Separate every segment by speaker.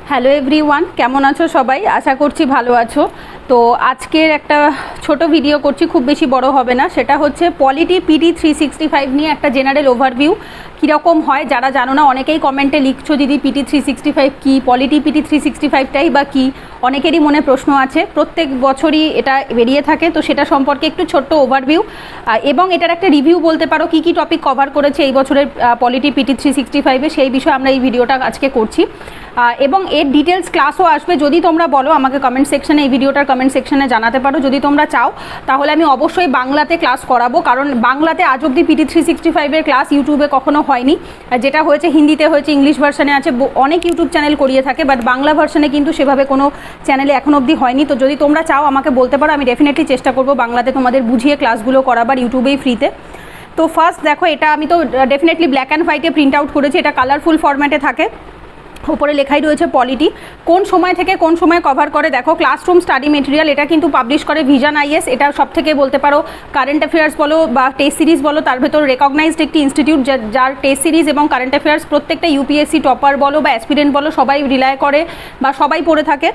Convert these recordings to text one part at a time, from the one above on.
Speaker 1: Hello everyone, কেমন আছো সবাই? আশা করছি ভালো আছো। তো আজকের একটা ছোট ভিডিও করছি, খুব বেশি বড় হবে না। সেটা হচ্ছে পলিটি পিটি 365 নিয়ে একটা জেনারেল ওভারভিউ কীরকম হয়। যারা জানো না, অনেকেই কমেন্টে লিখছো দিদি পিটি 365 কী, পলিটি পিটি 365টাই বা কী, অনেকেরই মনে প্রশ্ন আছে। প্রত্যেক বছরই এটা বেরিয়ে থাকে, তো সেটা সম্পর্কে একটু ছোট্ট ওভারভিউ এবং এটার একটা রিভিউ বলতে পারো, কী কী টপিক কভার করেছে এই বছরের পলিটি পিটি 365-এ, সেই বিষয়ে আমরা এই ভিডিওটা আজকে করছি। এবং এর ডিটেলস ক্লাসও আসবে। যদি তোমরা বলো আমাকে কমেন্ট সেকশানে, এই ভিডিওটার কমেন্ট সেকশানে জানাতে পারো। যদি তোমরা চাও তাহলে আমি অবশ্যই বাংলাতে ক্লাস করাবো, কারণ বাংলাতে আজ অব্দি পিটি 365-এর ক্লাস ইউটিউবে কখনো হয়নি। যেটা হয়েছে হিন্দিতে হয়েছে, ইংলিশ ভার্সানে আছে, অনেক ইউটিউব চ্যানেল করিয়ে থাকে, বাট বাংলা ভার্সানে কিন্তু সেভাবে কোনো চ্যানেলে এখন অবধি হয়নি। তো যদি তোমরা চাও আমাকে বলতে পারো, আমি ডেফিনেটলি চেষ্টা করবো বাংলাতে তোমাদের বুঝিয়ে ক্লাসগুলো করাবার, ইউটিউবেই ফ্রিতে। তো ফার্স্ট দেখো, এটা আমি তো ডেফিনেটলি ব্ল্যাক অ্যান্ড হোয়াইটে প্রিন্ট আউট করেছি। এটা কালারফুল ফরম্যাটে থাকে, উপরে লেখাই রয়েছে পলিটি কোন সময় থেকে কোন সময় কভার করে। দেখো, ক্লাসরুম স্টাডি মেটেরিয়াল, এটা কিন্তু পাবলিশ করে ভিশন আইএস। এটা সব থেকে বলতে পারো কারেন্ট অ্যাফেয়ার্স বলো বা টেস্ট সিরিজ বলো, তার ভেতর রেকগনাইজড একটি ইনস্টিটিউট, যার টেস্ট সিরিজ এবং কারেন্ট অ্যাফেয়ার্স প্রত্যেকটা ইউপিএসসি টপার বলো বা অ্যাসপিরেন্ট বলো, সবাই রিলায় করে বা সবাই পড়ে থাকে।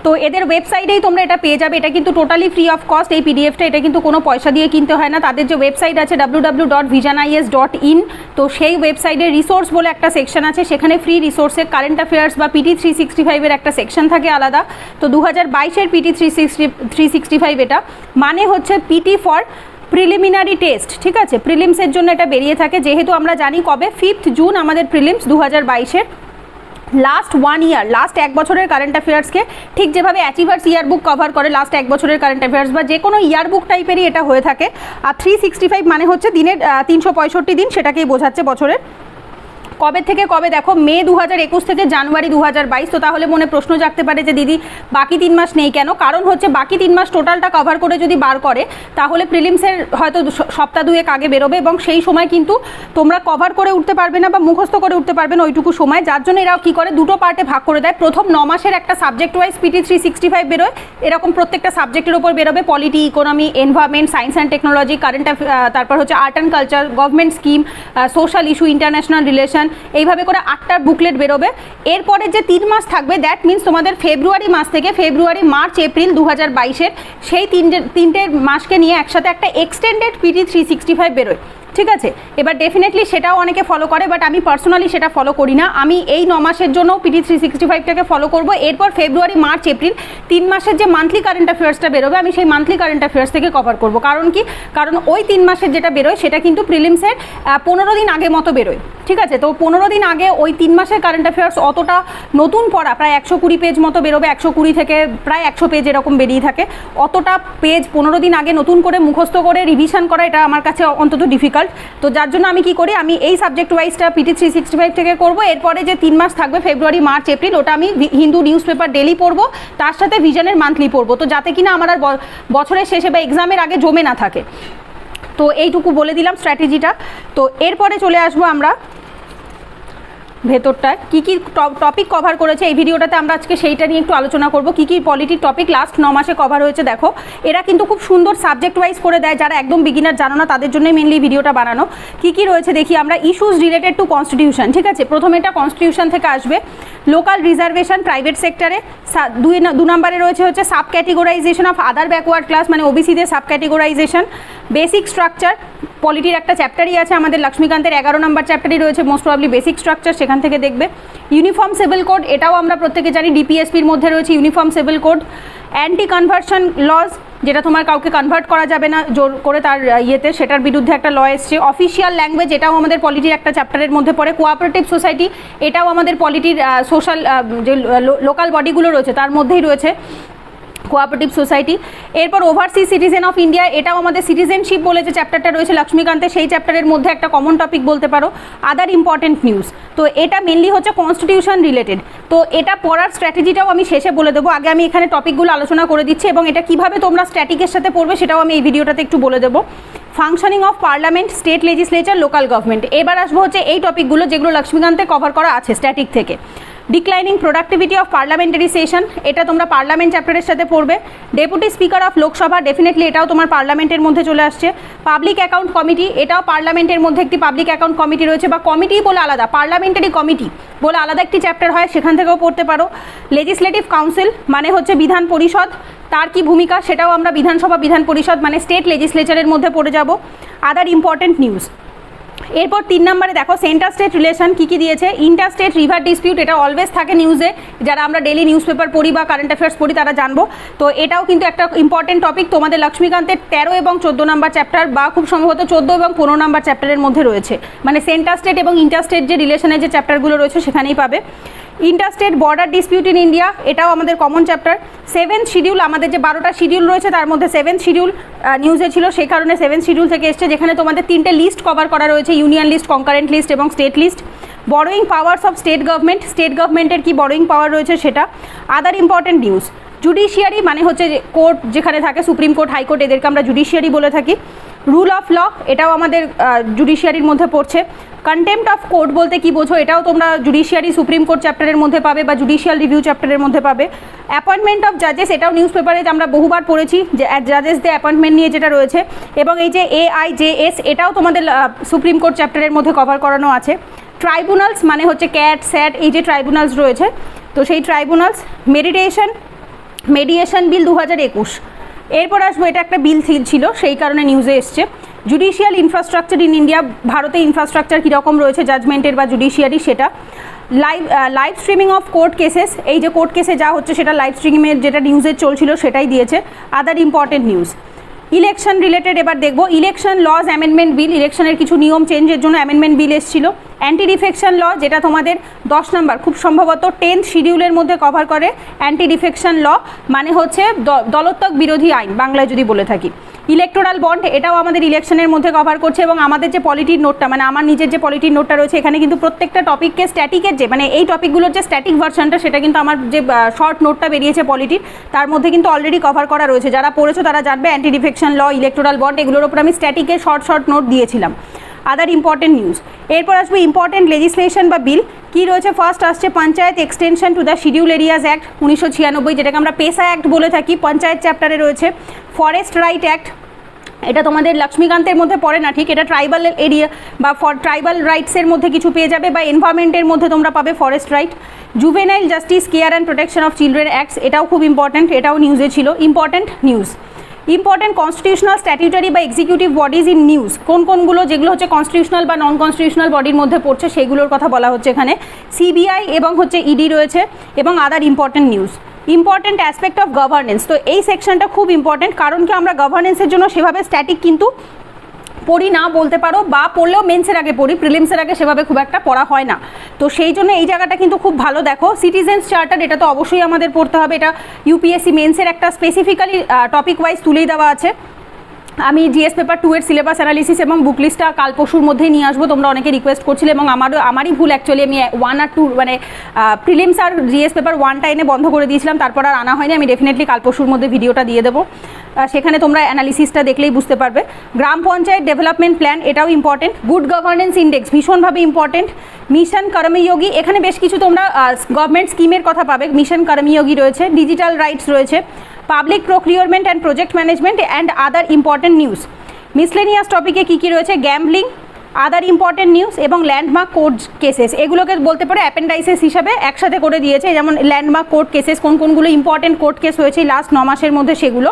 Speaker 1: তো এদের ওয়েবসাইটেই তোমরা এটা পেয়ে যাবে। এটা কিন্তু টোটালি ফ্রি অফ কস্ট, এই পিডিএফটা। এটা কিন্তু কোনো পয়সা দিয়ে কিনতে হয় না। তাদের যে ওয়েবসাইট আছে www.visionis.in, তো সেই ওয়েবসাইটে রিসোর্স বলে একটা সেকশন আছে, সেখানে ফ্রি রিসোর্সে কারেন্ট অ্যাফেয়ার্স বা পিটি 365-এর একটা সেকশন থাকে আলাদা। তো 2022-এর পিটি 365 এটা মানে হচ্ছে পিটি ফর প্রিলিমিনারি টেস্ট, ঠিক আছে? প্রিলিমসের জন্য এটা বেরিয়ে থাকে। যেহেতু আমরা জানি কবে 5 জুন আমাদের প্রিলিমস 2022-এর। লাস্ট 1 ইয়ার, লাস্ট 1 বছরের কারেন্ট অ্যাফেয়ার্সকে ঠিক যেভাবে অ্যাচিভার্স ইয়ারবুক কভার করে লাস্ট 1 বছরের কারেন্ট অ্যাফেয়ার্স, বা যে কোনো ইয়ারবুক টাইপেরই এটা হয়ে থাকে। আর 365 মানে হচ্ছে দিনের 365 দিন, সেটাকেই বোঝাচ্ছে বছরের। কবে থেকে কবে দেখো, মে 2021 থেকে জানুয়ারি 2022। তো তাহলে মনে প্রশ্ন জাগতে পারে যে দিদি বাকি 3 মাস নেই কেন? কারণ হচ্ছে বাকি 3 মাস টোটালটা কভার করে যদি বার করে, তাহলে প্রিলিমসের হয়তো সপ্তাহ 2 আগে বেরোবে, এবং সেই সময় কিন্তু তোমরা কভার করে উঠতে পারবে না বা মুখস্থ করে উঠতে পারবে না ওইটুকু সময়। যার জন্য এরাও কী করে, দুটো পার্টে ভাগ করে দেয়। প্রথম 9 মাসের একটা সাবজেক্ট ওয়াইজ পিটি 365 বেরোয়, এরকম প্রত্যেকটা সাবজেক্টের উপর বেরোবে। Polity, economy, environment, science and technology, current, তারপর হচ্ছে art and culture, government scheme, social issue, international relation, এইভাবে করে 8টা বুকলেট বেরোবে। এরপরে যে 3 মাস থাকবে, দ্যাট মিনস তোমাদের ফেব্রুয়ারি মাস থেকে ফেব্রুয়ারি, মার্চ, এপ্রিল 2022-এর, সেই তিনটে মাসকে নিয়ে একসাথে একটা এক্সটেন্ডেড পিটি 365 বেরোয়, ঠিক আছে? এবার ডেফিনেটলি সেটাও অনেকে ফলো করে, বাট আমি পার্সোনালি সেটা ফলো করি না। আমি এই 9 মাসের জন্য পিটি 365টাকে ফলো করব। এরপর ফেব্রুয়ারি, মার্চ, এপ্রিল 3 মাসের যে মান্থলি কারেন্ট অ্যাফেয়ার্সটা বেরোবে, আমি সেই মান্থলি কারেন্ট অ্যাফেয়ার্স থেকে কভার করব। কারণ কি? কারণ ওই 3 মাসের যেটা বেরোয় সেটা কিন্তু প্রিলিমসের 15 দিন আগে মতো বেরোয়, ঠিক আছে? তো 15 দিন আগে ওই 3 মাসের কারেন্ট অ্যাফেয়ার্স অতটা নতুন পড়া, প্রায় 120 পেজ মতো বেরোবে, 120 থেকে প্রায় 100 পেজ এরকম বেরিয়ে থাকে। অতটা পেজ 15 দিন আগে নতুন করে মুখস্থ করে রিভিশন করা, এটা আমার কাছে অন্তত ডিফিকাল্ট। তো যার জন্য আমি কি করি, আমি এই সাবজেক্ট ওয়াইজটা পিটি 365 থেকে করব। এরপরে যে 3 মাস থাকবে ফেব্রুয়ারি, মার্চ, এপ্রিল, ওটা আমি হিন্দু নিউজ পেপার ডেলি পড়বো, তার সাথে ভিশনের মান্থলি পড়বো। তো যাতে কিনা আমার আর বছরের শেষে বা এক্সামের আগে জমে না থাকে। তো এইটুকু বলে দিলাম স্ট্র্যাটেজিটা। তো এরপরে চলে আসবো আমরা ভেতরটায় কী কী টপিক কভার করেছে এই ভিডিওটাতে। আমরা আজকে সেইটা নিয়ে একটু আলোচনা করব, কী কী পলিটির টপিক লাস্ট 9 মাসে কভার হয়েছে। দেখো, এরা কিন্তু খুব সুন্দর সাবজেক্ট ওয়াইজ করে দেয়, যারা একদম বিগিনার জানো না তাদের জন্যই মেনলি ভিডিওটা বানানো। কী কী রয়েছে দেখি আমরা। ইস্যুস রিলেটেড টু কনস্টিটিউশন, ঠিক আছে? প্রথমে এটা কনস্টিটিউশন থেকে আসবে। লোকাল রিজার্ভেশন প্রাইভেট সেক্টরে। 2 নম্বরে রয়েছে হচ্ছে sub categorisation of other backward class, মানে ওবিসিদের সাব ক্যাটেগরাইজেশন। বেসিক স্ট্রাকচার, পলিটির একটা চ্যাপ্টারই আছে আমাদের, লক্ষ্মীকান্তের 11 নম্বর চ্যাপ্টারই রয়েছে মোস্ট প্রবাবলি বেসিক স্ট্রাকচার, সেখান থেকে দেখবে। ইউনিফর্ম সিভিল কোড, এটাও আমরা প্রত্যেকে জানি, ডিপিএসপির মধ্যে রয়েছে uniform civil code. Anti conversion laws, যেটা তোমার কাউকে কনভার্ট করা যাবে না জোর করে তার ইয়েতে, সেটার বিরুদ্ধে একটা ল এসছে। অফিসিয়াল ল্যাঙ্গুয়েজ, এটাও আমাদের পলিটির একটা চ্যাপ্টারের মধ্যে পড়ে। কোঅপারেটিভ সোসাইটি, এটাও আমাদের পলিটির সোশ্যাল যে লোকাল বডিগুলো রয়েছে তার মধ্যেই রয়েছে কোঅপারেটিভ সোসাইটি। এরপর ওভারসিজ সিটিজেন অফ ইন্ডিয়া, এটাও আমাদের সিটিজেনশিপ বলে যে চ্যাপ্টারটা রয়েছে লক্ষ্মীকান্তে, সেই চ্যাপ্টারের মধ্যে একটা কমন টপিক বলতে পারো। আদার ইম্পর্টেন্ট নিউজ, তো এটা মেনলি হচ্ছে কনস্টিটিউশন রিলেটেড। তো এটা পড়ার স্ট্র্যাটেজিটাও আমি শেষে বলে দেবো, আগে আমি এখানে টপিকগুলো আলোচনা করে দিচ্ছি, এবং এটা কীভাবে তোমরা স্ট্যাটিকের সাথে পড়বে সেটাও আমি এই ভিডিওটাতে একটু বলে দেবো। Functioning of parliament, state legislature, local government. এবার আসবো হচ্ছে এই টপিকগুলো যেগুলো লক্ষ্মীকান্তে কভার করা আছে স্ট্যাটিক থেকে। Declining productivity of parliamentary session, এটা তোমরা পার্লামেন্ট চ্যাপ্টারের সাথে পড়বে। Deputy speaker of Lok Sabha, definitely এটাও তোমার পার্লামেন্টের মধ্যে চলে আসছে। পাবলিক অ্যাকাউন্ট কমিটি, এটাও পার্লামেন্টের মধ্যে একটি পাবলিক অ্যাকাউন্ট কমিটি রয়েছে, বা কমিটি বলে আলাদা, পার্লামেন্টারি কমিটি বলে আলাদা একটি চ্যাপ্টার হয়, সেখান থেকেও পড়তে পারো। লেজিসলেটিভ কাউন্সিল মানে হচ্ছে বিধান পরিষদ, তার কি ভূমিকা সেটাও আমরা বিধানসভা বিধান পরিষদ মানে স্টেট লেজিসলেচারের মধ্যে পড়ে যাব। আদার ইম্পর্টেন্ট নিউজ। এরপর 3 নম্বরে দেখো সেন্টার স্টেট রিলেশন কী কী দিয়েছে। ইন্টার স্টেট রিভার ডিসপিউট, এটা অলওয়েজ থাকে নিউজে, যারা আমরা ডেলি নিউজ পেপার পড়ি বা কারেন্ট অ্যাফেয়ার্স পড়ি তারা জানবো। তো এটাও কিন্তু একটা ইম্পর্টেন্ট টপিক, তোমাদের লক্ষ্মীকান্তের 13 এবং 14 নম্বর চ্যাপ্টার বা খুব সম্ভবত 14 এবং 15 নম্বর চ্যাপ্টারের মধ্যে রয়েছে, মানে সেন্টার স্টেট এবং ইন্টার স্টেট যে রিলেশনের যে চ্যাপ্টারগুলো রয়েছে সেখানেই পাবে। Interstate border dispute in India, এটাও আমাদের কমন চ্যাপ্টার। 7th শিডিউল, আমাদের যে 12টা শিডিউল রয়েছে তার মধ্যে 7th শিডিউল নিউজে ছিল, সেই কারণে 7th শিডিউল থেকে এসছে, যেখানে তোমাদের 3টে লিস্ট কভার করা রয়েছে, ইউনিয়ন লিস্ট, কনকারেন্ট লিস্ট এবং state list. Borrowing powers of state government, state গভর্নমেন্টের কি বরোয়িং পাওয়ার রয়েছে সেটা। আদার ইম্পর্টেন্ট নিউজ। জুডিশিয়ারি মানে হচ্ছে কোর্ট যেখানে থাকে, সুপ্রিম কোর্ট, হাইকোর্ট, এদেরকে আমরা জুডিশিয়ারি বলে থাকি। রুল অফ ল, এটাও আমাদের জুডিশিয়ারির মধ্যে পড়ছে। কন্টেম্প্ট অফ কোর্ট বলতে কি বোঝো, এটাও তোমরা জুডিশিয়ারি সুপ্রিম কোর্ট চ্যাপ্টারের মধ্যে পাবে বা জুডিশিয়াল রিভিউ চ্যাপ্টারের মধ্যে পাবে। অ্যাপয়েন্টমেন্ট অফ জাজেস, এটাও নিউজ পেপারে আমরা বহুবার পড়েছি যে জাজেসদের অ্যাপয়েন্টমেন্ট নিয়ে যেটা রয়েছে। এবং এই যে AIJS, এটাও তোমাদের সুপ্রিম কোর্ট চ্যাপ্টারের মধ্যে কভার করানো আছে। ট্রাইব্যুনালস মানে হচ্ছে ক্যাট, স্যাট, এই যে ট্রাইব্যুনালস রয়েছে, তো সেই ট্রাইব্যুনালস। মেডিয়েশন বিল 2021, এরপর আসবো, এটা একটা বিল ছিল সেই কারণে নিউজে এসছে। জুডিশিয়াল ইনফ্রাস্ট্রাকচার ইন ইন্ডিয়া, ভারতে ইনফ্রাস্ট্রাকচার কীরকম রয়েছে জাজমেন্টের বা জুডিশিয়ারি সেটা। Live streaming of court cases, এই যে কোর্ট কেসে যা হচ্ছে সেটা লাইভ স্ট্রিমিংয়ের যেটা নিউজে চলছিল সেটাই দিয়েছে। আদার ইম্পর্টেন্ট নিউজ। ইলেকশন রিলেটেড এবার দেখবো, ইলেকশন লজ অ্যামেন্ডমেন্ট বিল, ইলেকশনের কিছু নিয়ম চেঞ্জের জন্য অ্যামেন্ডমেন্ট বিল এসেছিল। অ্যান্টি ডিফেকশন ল, যেটা তোমাদের 10 নম্বর খুব সম্ভবত 10th শিডিউলের মধ্যে কভার করে। অ্যান্টি ডিফেকশন ল মানে হচ্ছে দলত্বক বিরোধী আইন বাংলায় যদি বলে থাকি। ইলেকটোরাল বন্ড, এটাও আমাদের ইলেকশনের মধ্যে কভার করছে। এবং আমাদের যে পলিটির নোটটা, মানে আমার নিজের যে পলিটির নোটটা রয়েছে, এখানে কিন্তু প্রত্যেকটা টপিককে স্ট্যাটিকের যে, মানে এই টপিকগুলোর যে স্ট্যাটিক ভার্সনটা, সেটা কিন্তু আমার যে শর্ট নোটটা বেরিয়েছে পলিটির, তার মধ্যে কিন্তু অলরেডি কভার করা রয়েছে। যারা পড়েছো তারা জানবে anti defection law, electoral bond, এগুলোর উপর আমি স্ট্যাটিকের শর্ট নোট দিয়েছিলাম। Other important news. এরপর আসবে ইম্পর্টেন্ট লেজিসলেশন বা বিল কী রয়েছে। ফার্স্ট আসছে panchayat extension to the schedule areas act 1996, যেটাকে আমরা পেশা অ্যাক্ট বলে থাকি, পঞ্চায়েত চ্যাপ্টারে রয়েছে। ফরেস্ট রাইট অ্যাক্ট, এটা তোমাদের লক্ষ্মীকান্তের মধ্যে পড়ে না ঠিক, এটা ট্রাইবাল এরিয়া বা ট্রাইবাল রাইটসের মধ্যে কিছু পেয়ে যাবে, বা এনভায়রনমেন্টের মধ্যে তোমরা পাবে forest right. Juvenile justice care and protection of children acts, এটাও খুব ইম্পর্টেন্ট, এটাও নিউজে ছিল। Important news. Important constitutional, statutory বা এক্সিকিউটিভ বডিজ ইন নিউজ, কোনগুলো যেগুলো হচ্ছে কনস্টিটিউশনাল বা নন কনস্টিটিউশনাল বডির মধ্যে পড়ছে সেইগুলোর কথা বলা হচ্ছে এখানে। CBI এবং হচ্ছে ED রয়েছে। এবং আদার important news. Important aspect of governance, তো এই সেকশনটা খুব ইম্পর্টেন্ট, কারণ কি আমরা গভর্নেন্সের জন্য সেভাবে স্ট্যাটিক কিন্তু পড়ি না বলতে পারো, বা পড়লেও মেন্সের আগে পড়ি, প্রিলিমসের আগে সেভাবে খুব একটা পড়া হয় না। তো সেই জন্য এই জায়গাটা কিন্তু খুব ভালো দেখো। সিটিজেন্স চার্টার, এটা তো অবশ্যই আমাদের পড়তে হবে, এটা UPSC মেন্সের একটা স্পেসিফিক্যালি টপিক ওয়াইজ তুলেই দেওয়া আছে। আমি GS পেপার 2 এর সিলেবাস অ্যানালিসিস এবং বুক লিস্টটা কাল পরশুর মধ্যেই নিয়ে আসবো, তোমরা অনেকে রিকোয়েস্ট করছিলে এবং আমারই ভুল অ্যাকচুয়ালি, আমি 1 আর 2 মানে প্রিলিমস আর GS পেপার 1টা এনে বন্ধ করে দিয়েছিলাম, তারপর আর আনা হয়নি। আমি ডেফিনেটলি কাল পরশুর মধ্যে ভিডিওটা দিয়ে দেবো, সেখানে তোমরা অ্যানালিসিসটা দেখলেই বুঝতে পারবে। গ্রাম পঞ্চায়েত ডেভেলপমেন্ট প্ল্যান, এটাও ইম্পর্টেন্ট। গুড গভর্নেন্স ইন্ডেক্স ভীষণভাবে ইম্পর্টেন্ট। মিশন কর্মযোগী, এখানে বেশ কিছু তোমরা গভর্নমেন্ট স্কিমের কথা পাবে, মিশন কর্মযোগী রয়েছে। ডিজিটাল রাইটস রয়েছে। Public procurement and project management and other important news. Miscellaneous টপিকে কী কী রয়েছে, গ্যাম্বলিং, আদার ইম্পর্টেন্ট নিউজ এবং ল্যান্ডমার্ক কোর্ট কেসেস, এগুলোকে বলতে পারে অ্যাপেন্ডাইসেস হিসাবে একসাথে করে দিয়েছে, যেমন ল্যান্ডমার্ক কোর্ট কেসেস, কোনগুলো ইম্পর্টেন্ট কোর্ট কেস হয়েছে লাস্ট 9 মাসের মধ্যে সেগুলো।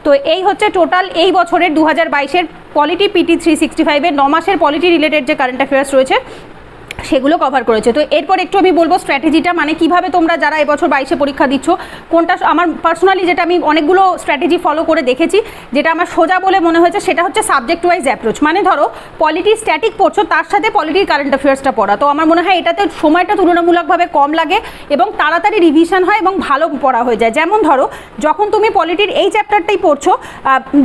Speaker 1: তো এই হচ্ছে টোটাল এই বছরের 2022-এর পলিটি PT 365-এর 9 মাসের পলিটি রিলেটেড যে কারেন্ট অ্যাফেয়ার্স রয়েছে সেগুলো কভার করেছে। তো এরপর একটু আমি বলবো স্ট্র্যাটেজিটা, মানে কিভাবে তোমরা যারা এবছর 22-এ পরীক্ষা দিচ্ছ, কোনটা আমার পার্সোনালি যেটা আমি অনেকগুলো স্ট্র্যাটেজি ফলো করে দেখেছি, যেটা আমার সোজা বলে মনে হয়েছে সেটা হচ্ছে সাবজেক্ট ওয়াইজ অ্যাপ্রোচ। মানে ধরো পলিটি স্ট্যাটিক পড়ছো, তার সাথে পলিটির কারেন্ট অ্যাফেয়ার্সটা পড়া, তো আমার মনে হয় এটাতে সময়টা তুলনামূলকভাবে কম লাগে এবং তাড়াতাড়ি রিভিশন হয় এবং ভালো পড়া হয়ে যায়। যেমন ধরো যখন তুমি পলিটির এই চ্যাপ্টারটাই পড়ছো,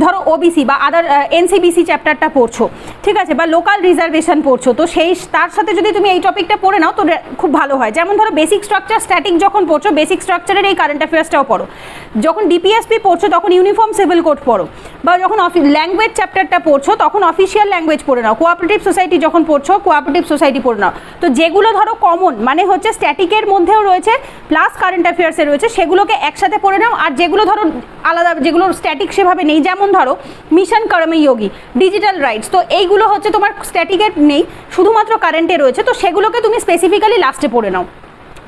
Speaker 1: ধরো OBC বা আদার NCBC চ্যাপ্টারটা পড়ছো, ঠিক আছে, বা লোকাল রিজার্ভেশন পড়ছো, তো সেই তার সাথে যদি তুমি এই টপিকটা পড়ে নাও তো খুব ভালো হয়। যেমন ধরো বেসিক স্ট্রাকচার স্ট্যাটিক যখন পড়ছো, বেসিক স্ট্রাকচারের এই কারেন্ট অ্যাফেয়ার্সটাও পড়ো। যখন DPSP পড়ছো তখন ইউনিফর্ম সিভিল কোড পড়ো, বা যখন ল্যাঙ্গুয়েজ চ্যাপ্টারটা পড়ছো তখন অফিসিয়াল ল্যাঙ্গুয়েজ পড়ে নাও। কোঅপারেটিভ সোসাইটি যখন পড়ছো কোঅপারেটিভ সোসাইটি পড়ে নাও। তো যেগুলো ধরো কমন, মানে হচ্ছে স্ট্যাটিকের মধ্যেও রয়েছে প্লাস কারেন্ট অ্যাফেয়ার্সে রয়েছে, সেগুলোকে একসাথে পড়ে নাও। আর যেগুলো ধরো আলাদা, যেগুলো স্ট্যাটিক সেভাবে নেই, যেমন ধরো মিশন কর্মযোগী, ডিজিটাল রাইটস, তো এইগুলো হচ্ছে তোমার স্ট্যাটিকের নেই, শুধুমাত্র কারেন্টে রয়েছে, তো সেগুলোকে তুমি স্পেসিফিক্যালি লাস্টে পড়ে নাও,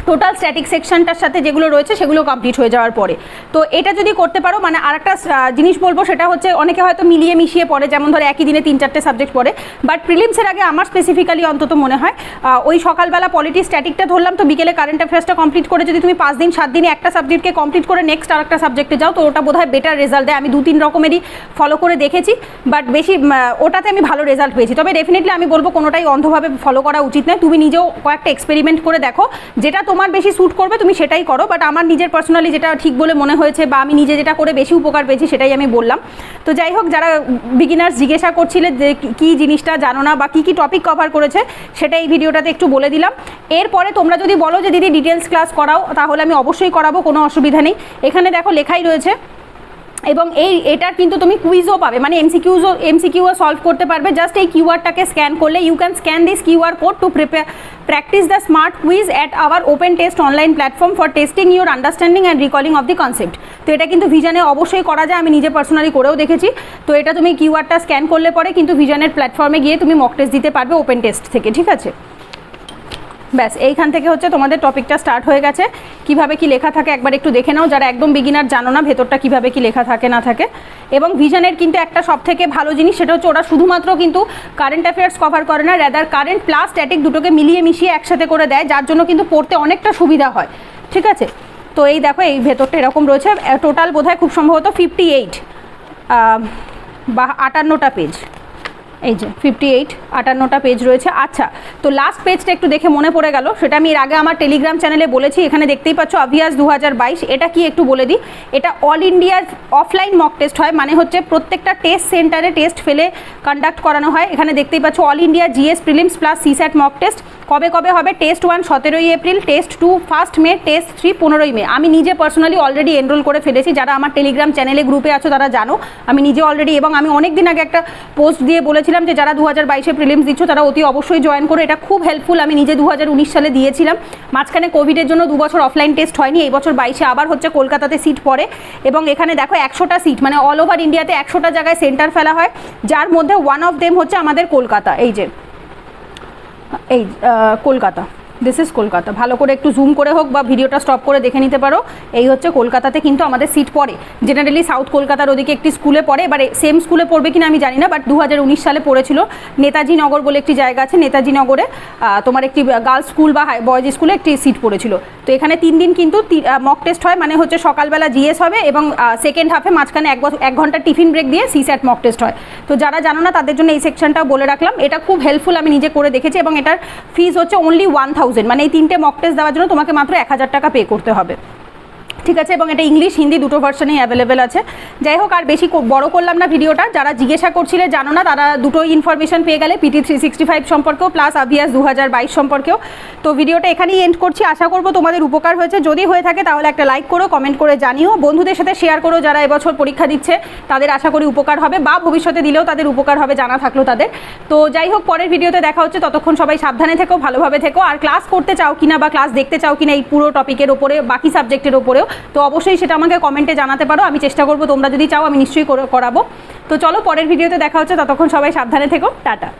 Speaker 1: টোটাল স্ট্যাটিক সেকশনটার সাথে যেগুলো রয়েছে সেগুলো কমপ্লিট হয়ে যাওয়ার পরে। তো এটা যদি করতে পারো, মানে আরেকটা জিনিস বলবো সেটা হচ্ছে অনেকে হয়তো মিলিয়ে মিশিয়ে পড়ে, যেমন ধরো একই দিনে 3-4টে সাবজেক্ট পড়ে, বাট প্রিলিমসের আগে আমার স্পেসিফিক্যালি অন্তত মনে হয় ওই সকালবেলা পলিটি স্ট্যাটিকটা ধরলাম, তো বিকেলে কারেন্ট অ্যাফেয়ার্সটা কমপ্লিট করে যদি তুমি 5 দিন 7 দিনে একটা সাবজেক্টকে কমপ্লিট করে নেক্সট আরেকটা সাবজেক্টে যাও, তো ওটা বোধহয় বেটার রেজাল্ট দেয়। আমি 2-3 রকমেরই ফলো করে দেখেছি, বাট বেশি ওটাতে আমি ভালো রেজাল্ট পেয়েছি। তবে ডেফিনেটলি আমি বলবো কোনোটাই অন্ধভাবে ফলো করা উচিত নয়, তুমি নিজেও কয়েকটা এক্সপেরিমেন্ট করে দেখো, যেটা তোমার বেশি স্যুট করবে তুমি সেটাই করো। বাট আমার নিজের পার্সোনালি যেটা ঠিক বলে মনে হয়েছে বা আমি নিজে যেটা করে বেশি উপকার পেয়েছি সেটাই আমি বললাম। তো যাই হোক, যারা বিগিনার্স জিজ্ঞাসা করছিলে যে কী জিনিসটা জানো না বা কী কী টপিক কভার করেছে, সেটা এই ভিডিওটাতে একটু বলে দিলাম। এরপরে তোমরা যদি বলো যে দিদি ডিটেলস ক্লাস করাও, তাহলে আমি অবশ্যই করাবো, কোনো অসুবিধা নেই। এখানে দেখো লেখাই রয়েছে, এবং এটার কিন্তু তুমি কুইজও পাবে, মানে এমসিকিউও সলভ করতে পারবে। জাস্ট এই কিউআরটাকে স্ক্যান করলে, you can scan this QR code to practise the smart quiz at our open test online platform for testing your understanding and recalling of the concept. তো এটা কিন্তু ভিশনে অবশ্যই করা যায়, আমি নিজে পার্সোনালি করেও দেখেছি। তো এটা তুমি কিউআরটা স্ক্যান করলে পরে কিন্তু ভিশনের প্ল্যাটফর্মে গিয়ে তুমি মক টেস্ট দিতে পারবে ওপেন টেস্ট থেকে, ঠিক আছে? ব্যাস, এইখান থেকে হচ্ছে তোমাদের টপিকটা স্টার্ট হয়ে গেছে। কিভাবে কি লেখা থাকে একবার একটু দেখে নাও, যারা একদম বিগিনার জানো না ভেতরটা কিভাবে কি লেখা থাকে না থাকে। এবং ভিশনের কিন্তু একটা সবথেকে ভালো জিনিস, সেটা হচ্ছে ওরা শুধুমাত্র কিন্তু কারেন্ট অ্যাফেয়ার্স কভার করে না, রেদার কারেন্ট প্লাস স্ট্যাটিক দুটোকে মিলিয়ে মিশিয়ে একসাথে করে দেয়, যার জন্য কিন্তু পড়তে অনেকটা সুবিধা হয়, ঠিক আছে? তো এই দেখো, এই ভেতরটা এরকম রয়েছে। টোটাল বোধহয় খুব সম্ভবত 58 বা 58টা পেজ, এই যে 58-58টা পেজ রয়েছে। আচ্ছা, তো লাস্ট পেজটা একটু দেখে মনে পড়ে গেল, সেটা আমি এর আগে আমার টেলিগ্রাম চ্যানেলে বলেছি। এখানে দেখতেই পাচ্ছ অভিয়াস 2022, এটা কি একটু বলে দিই। এটা অল ইন্ডিয়ার অফলাইন মক টেস্ট হয়, মানে হচ্ছে প্রত্যেকটা টেস্ট সেন্টারে টেস্ট ফেলে কন্ডাক্ট করানো হয়। এখানে দেখতেই পাচ্ছ all India GS prelims plus সিস্যাট mock test. কবে কবে হবে? টেস্ট 1 17ই এপ্রিল, টেস্ট 2 1 মে, টেস্ট 3 15ই মে। আমি নিজে পার্সোনালি অলরেডি এনরোল করে ফেলেছি, যারা আমার টেলিগ্রাম চ্যানেলে গ্রুপে আছো তারা জানো আমি নিজে অলরেডি, এবং আমি অনেক দিন আগে একটা পোস্ট দিয়ে বলেছিলাম যে যারা 2022-এ প্রিলিমস দিচ্ছ তারা অতি অবশ্যই জয়েন করো, এটা খুব হেল্পফুল। আমি নিজে 2019 সালে দিয়েছিলাম, মাঝখানে কোভিডের জন্য 2 বছর অফলাইন টেস্ট হয়নি, এই বছর 22-এ আবার হচ্ছে। কলকাতাতে সিট পড়ে, এবং এখানে দেখো 100টা সিট, মানে অল ওভার ইন্ডিয়াতে 100টা জায়গায় সেন্টার ফেলা হয়, যার মধ্যে ওয়ান অফ দেম হচ্ছে আমাদের কলকাতা। এই যে এই কলকাতা, দিস ইজ কলকাতা। ভালো করে একটু জুম করে হোক বা ভিডিওটা স্টপ করে দেখে নিতে পারো। এই হচ্ছে কলকাতাতে কিন্তু আমাদের সিট পড়ে। জেনারেলি সাউথ কলকাতার ওদিকে একটি স্কুলে পড়ে, এবারে সেম স্কুলে পড়বে কিনা আমি জানি না, বাট 2019 সালে পড়েছিল। নেতাজি নগর বলে একটি জায়গা আছে, নেতাজি নগরে তোমার একটি গার্লস স্কুল বা বয়েজ স্কুলে একটি সিট পড়েছিল। তো এখানে 3 দিন কিন্তু মক টেস্ট হয়, মানে হচ্ছে সকালবেলা জিএস হবে এবং সেকেন্ড হাফে মাঝখানে 1 ঘন্টা টিফিন ব্রেক দিয়ে সিস্যাট মক টেস্ট হয়। তো যারা জানো না তাদের জন্য এই সেকশনটাও বলে রাখলাম। এটা খুব হেল্পফুল, আমি নিজে করে দেখেছি, এবং এটার ফিজ হচ্ছে অনলি 1000, মানে এই 3টে মক টেস্ট দেওয়ার জন্য তোমাকে মাত্র 1000 টাকা পে করতে হবে, ঠিক আছে? এবং এটা ইংলিশ হিন্দি দুটো ভার্সনেই অ্যাভেলেবেল আছে। যাই হোক, আর বেশি বড় করলাম না ভিডিওটা। যারা জিজ্ঞাসা করছিলে জানো না, তারা দুটোই ইনফরমেশন পেয়ে গেলে, পিটি 365 সম্পর্কেও প্লাস অভিয়াস 2022 সম্পর্কেও। তো ভিডিওটা এখানেই এন্ড করছি। আশা করবো তোমাদের উপকার হয়েছে। যদি হয়ে থাকে তাহলে একটা লাইক করো, কমেন্ট করে জানিও, বন্ধুদের সাথে শেয়ার করো যারা এবছর পরীক্ষা দিচ্ছে, তাদের আশা করি উপকার হবে, বা ভবিষ্যতে দিলেও তাদের উপকার হবে জানা থাকলো তাদের। তো যাই হোক, পরের ভিডিওতে দেখা হচ্ছে, ততক্ষণ সবাই সাবধানে থেকো, ভালোভাবে থেকো। আর ক্লাস করতে চাও কিনা বা ক্লাস দেখতে চাও কিনা এই পুরো টপিকের ওপরে, বাকি সাবজেক্টের ওপরেও, তো অবশ্যই সেটা আমাকে কমেন্টে জানাতে পারো। আমি চেষ্টা করবো, তোমরা যদি চাও আমি নিশ্চয়ই করাবো। তো চলো, পরের ভিডিওতে দেখা হচ্ছে, ততক্ষণ সবাই সাবধানে থেকো, টাটা।